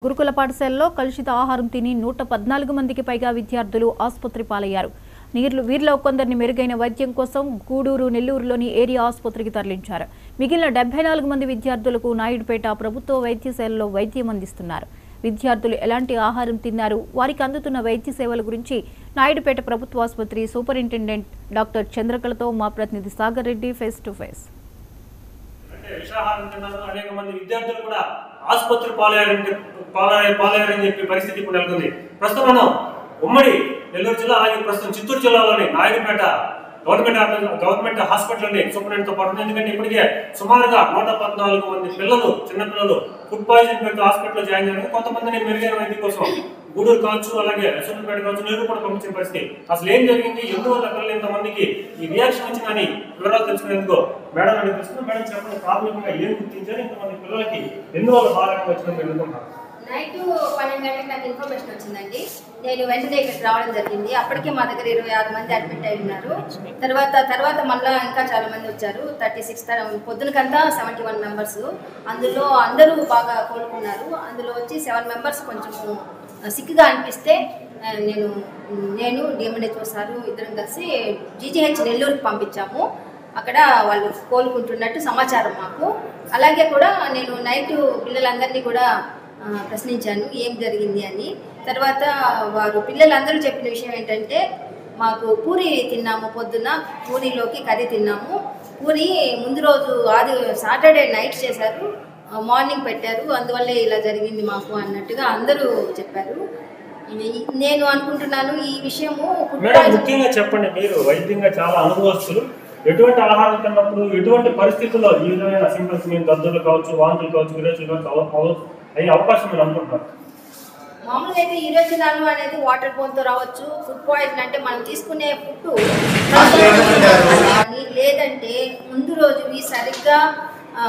గురుకుల పాఠశాలలో కలుషిత ఆహారం తిని 114 మందికి పైగా విద్యార్థులు ఆసుపత్రి పాలయ్యారు. వీరిలో కొందరిని మెరుగైన వైద్యం కోసం గూడూరు, నెల్లూరులోని ఏరియా ఆసుపత్రికి తరలించారు. మిగిలిన 74 మంది విద్యార్థులకు నాయుడుపేట ప్రభుత్వ వైద్యశాలలో వైద్యం అందిస్తున్నారు. విద్యార్థులు ఎలాంటి ఆహారం తిన్నారు, వారికి అందుతున్న వైద్య సేవల గురించి నాయుడుపేట ప్రభుత్వ ఆసుపత్రి సూపరింటెండెంట్ డాక్టర్ చంద్రకళతో మా ప్రతినిధి Sagar Reddy face to face. అనేక మంది విద్యార్థులు కూడా ఆసుపత్రి పాలయ్యారని చెప్పి పరిస్థితి ఇప్పుడు నెలకొంది. ప్రస్తుతం మనం ఉమ్మడి నెల్లూరు జిల్లా అలాగే ప్రస్తుతం చిత్తూరు జిల్లాలోని నాయుడుపేట గవర్నమెంట్ హాస్పిటల్ని సూపరింటెండెంట్తో పాటు ఎందుకంటే ఇప్పటికే సుమారుగా 114 మంది పిల్లలు, చిన్నపిల్లలు ఫుడ్ పాయిజన్ పెట్టి హాస్పిటల్లో జాయిన్ అయ్యారు. కొంతమందిని మెరుగైన వైద్యం కోసం గూడూరు కావచ్చు, అలాగే సూర్యాపేట కావచ్చు, నెల్లూరు కూడా పంపించిన పరిస్థితి. అసలు ఏం జరిగింది, ఎందువల్ల పిల్లలు ఇంతమందికి ఈ రియాక్షన్ వచ్చిందని వివరాలు తెలుసుకునేందుకు మేడం అని తెలుసుకున్నాం. మేడం చెప్పండి, ప్రాథమికంగా ఏం గుర్తించారు, ఇంతమంది పిల్లలకి ఎందువల్ల బాగా వచ్చిందని తెలుసుకుంటారు? నైట్ 12 గంటలకు నాకు ఇన్ఫర్మేషన్ వచ్చిందండి. నేను వెంటనే ఇక్కడికి రావడం జరిగింది. అప్పటికే మా దగ్గర 26 మంది అడ్మిట్ అయి ఉన్నారు. తర్వాత మళ్ళీ ఇంకా చాలా మంది వచ్చారు. 36 పొద్దునకంతా 71 మెంబర్స్. అందులో అందరూ బాగా కోలుకున్నారు. అందులో వచ్చి 7 మెంబర్స్ కొంచెం సిక్గా అనిపిస్తే నేను డిఎంఎన్హెచ్ఓ సారు ఇద్దరం కలిసి జీజీహెచ్ నెల్లూరుకి పంపించాము. అక్కడ వాళ్ళు కోలుకుంటున్నట్టు సమాచారం మాకు. అలాగే కూడా నేను నైట్ పిల్లలందరినీ కూడా ప్రశ్నించాను ఏం జరిగింది అని. తర్వాత వారు పిల్లలందరూ చెప్పిన విషయం ఏంటంటే, మాకు పూరి తిన్నాము, పొద్దున్న పూరిలోకి కర్రీ తిన్నాము. పూరి ముందు రోజు సాటర్డే నైట్ చేశారు, మార్నింగ్ పెట్టారు, అందువల్లే ఇలా జరిగింది మాకు అన్నట్టుగా అందరూ చెప్పారు. నేను అనుకుంటున్నాను ఈ విషయము ముఖ్యంగా చెప్పండి, మీరు వైద్యంగా చాలా అనుభవస్తులు. ఎటువంటి ఆహారం తిన్నప్పుడు ఎటువంటి పరిస్థితుల్లో ఈ విధమైన సింటమ్స్, మేము దద్దులు కావచ్చు, వాంతులు కావచ్చు, విరేచలు కావచ్చు అయ్యే అవకాశం మీరు అనుకుంటున్నారు? మామూలుగా అయితే ఈరోజనాలు అనేది వాటర్ బోన్తో రావచ్చు. ఫుడ్ పాయిజన్ అంటే మనం తీసుకునే ఫుడ్ కానీ, లేదంటే ముందు రోజువి సరిగ్గా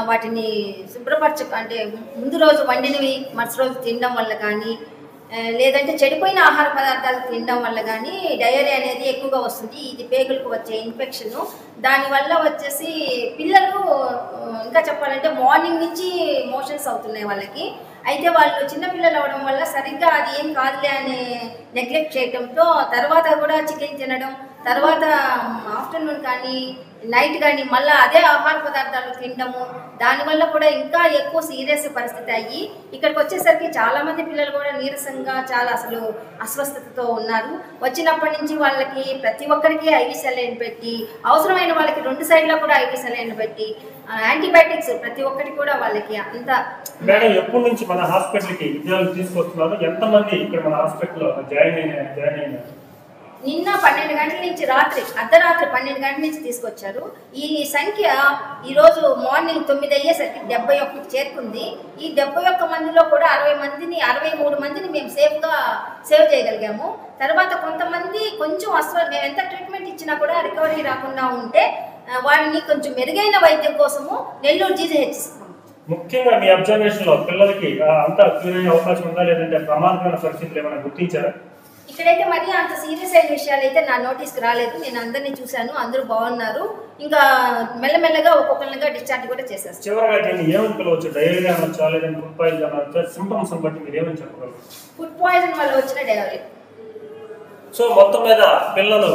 వాటిని అంటే ముందు రోజు వండినవి మరుసటి రోజు తినడం వల్ల కానీ, లేదంటే చెడిపోయిన ఆహార పదార్థాలు తినడం వల్ల కానీ డయేరియా అనేది ఎక్కువగా వస్తుంది. ఇది పేగులకు వచ్చే ఇన్ఫెక్షన్. దానివల్ల వచ్చేసి పిల్లలు ఇంకా చెప్పాలంటే మార్నింగ్ నుంచి మోషన్స్ అవుతున్నాయి వాళ్ళకి. అయితే వాళ్ళు చిన్నపిల్లలు అవడం వల్ల సరిగ్గా అది ఏం కాదులే అని నెగ్లెక్ట్ చేయడంతో తర్వాత కూడా చికెన్ తినడం, తర్వాత ఆఫ్టర్నూన్ కానీ నైట్ కానీ మళ్ళీ అదే ఆహార పదార్థాలు తినడము, దానివల్ల కూడా ఇంకా ఎక్కువ సీరియస్ పరిస్థితి అయ్యి ఇక్కడికి వచ్చేసరికి చాలామంది పిల్లలు కూడా నీరసంగా చాలా అసలు అస్వస్థతతో ఉన్నారు. వచ్చినప్పటి నుంచి వాళ్ళకి ప్రతి ఒక్కరికి ఐవి సెలైన్ పెట్టి, అవసరమైన వాళ్ళకి 2 సైడ్లో కూడా ఐవి సెలైన్ పెట్టి, యాంటీబయాటిక్స్ ప్రతి ఒక్కటి కూడా వాళ్ళకి అంతా. మేడం, ఎప్పటి నుంచి మన హాస్పిటల్కి విద్యార్థులు తీసుకొస్తున్నారు? ఎంతమంది ఇక్కడ మన హాస్పిటల్లో జాయిన్ అయినారు? నిన్న 12 గంటల నుంచి అర్ధరాత్రి 12 గంటల నుంచి తీసుకొచ్చారు. ఈ సంఖ్య ఈరోజు మార్నింగ్ 9 అయ్యేసరికి 71కి చేరుకుంది. ఈ 71 మందిలో కూడా 63 మందిని మేము సేవ్ చేయగలిగాము. తర్వాత కొంతమంది కొంచెం మేము ఎంత ట్రీట్మెంట్ ఇచ్చినా కూడా రికవరీ రాకుండా ఉంటే వారిని కొంచెం మెరుగైన వైద్యం కోసము నెల్లూరు జీజీహెచ్. ముఖ్యంగా మీ అబ్జర్వేషన్ లో పిల్లలకి అంతా క్యూర్ అయ్యే అవకాశం ఉందా, లేదంటే ప్రమాదకరమైన పరిస్థితులు ఏమైనా గుర్తించారా? ఇక్కడైతే మరి అంత సీరియస్ అయిన విషయాలు అయితే నా నోటీస్కి రాలేదు. నేను అందరినీ చూశాను, అందరూ బాగున్నారు. ఇంకా మెల్లమెల్లగా ఒక్కొక్కరిగా డిశ్చార్జ్ కూడా చేసేస్తాను. చివరగా దీన్ని ఏమని పిలవచ్చు? డయేరియా అనొచ్చా, లేదంటే ఫుడ్ పాయిజన్ అనొచ్చా? సింటమ్స్ బట్టి మీరు ఏమని చెప్పగలరు? ఫుడ్ పాయిజన్ వల్ల వచ్చిన డయేరియా. సో మొత్తం మీద పిల్లలు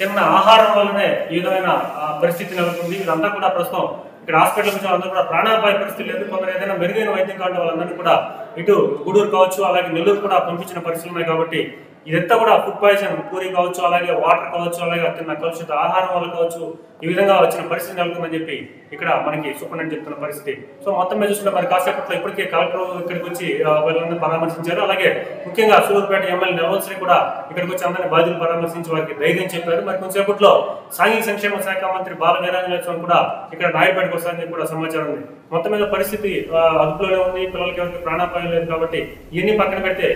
తిన్న ఆహారం వల్లనే ఈ విధమైన పరిస్థితి నెలకొంది. ఇదంతా కూడా ప్రస్తుతం ఇక్కడ హాస్పిటల్ నుంచి అందరూ కూడా ప్రాణాపాయ పరిస్థితి లేదు. కొందరు ఏదైనా మెరుగైన వైద్యం కావడం వాళ్ళందరినీ కూడా ఇటు గూడూరు కావచ్చు, అలాగే నెల్లూరు కూడా పంపించిన పరిస్థితులు ఉన్నాయి. కాబట్టి ఇదంతా కూడా ఫుడ్ పాయిజన్, పూరి కావచ్చు, అలాగే వాటర్ కావచ్చు, అలాగే తిన్న కలుషిత ఆహారం వల్ల కావచ్చు, ఈ విధంగా వచ్చిన పరిస్థితి నెలకొందని చెప్పి ఇక్కడ మనకి సూపరింటెండెంట్ చెప్తున్న పరిస్థితి. సో మొత్తం మీద చూసుకుంటే మరి కాసేపట్లో ఇప్పటికే కలెక్టర్ ఇక్కడికి వచ్చి వాళ్ళందరినీ పరామర్శించారు. అలాగే ముఖ్యంగా సూర్యాపేట ఎమ్మెల్యే నెలవల్సరి కూడా ఇక్కడికి వచ్చి అందరినీ బాధ్యతలు పరామర్శించి వారికి ధైర్యం చెప్పారు. మరి కొంతసేపట్లో సాంఘిక సంక్షేమ శాఖ మంత్రి బాల వీరాంజనేయ కూడా ఇక్కడ నాయుడుపేటకు వస్తారని కూడా సమాచారం ఉంది. మొత్తం మీద పరిస్థితి అదుపులోనే ఉంది. పిల్లలకి ఎవరికి ప్రాణాపాయం లేదు. కాబట్టి ఇవన్నీ పక్కన పెడితే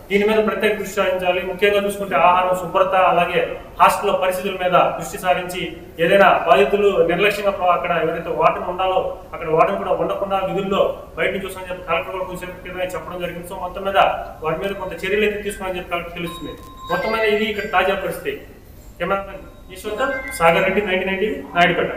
దీని మీద ప్రత్యేక దృష్టి సారించాలి. ముఖ్యంగా చూసుకుంటే ఆహారం శుభ్రత, అలాగే హాస్టల్లో పరిస్థితుల మీద దృష్టి సారించి ఏదైనా బాధితులు నిర్లక్ష్యంగా అక్కడ ఎవరైతే వాటర్ ఉండాలో అక్కడ వాటర్ కూడా ఉండకుండా విధుల్లో బయట చూసామని చెప్పి కలెక్టర్ కూడా కొంచెం చెప్పడం జరిగింది. సో మొత్తం మీద వారి మీద కొంత చర్యలు అయితే తీసుకోవాలని చెప్పి కలెక్టర్ తెలుస్తుంది. మొత్తం మీద ఇది ఇక్కడ తాజా పరిస్థితి. కెమెరామెన్ ఈశ్వర్తో సాగర్ రెడ్డి, 99 నాయుడుపేట.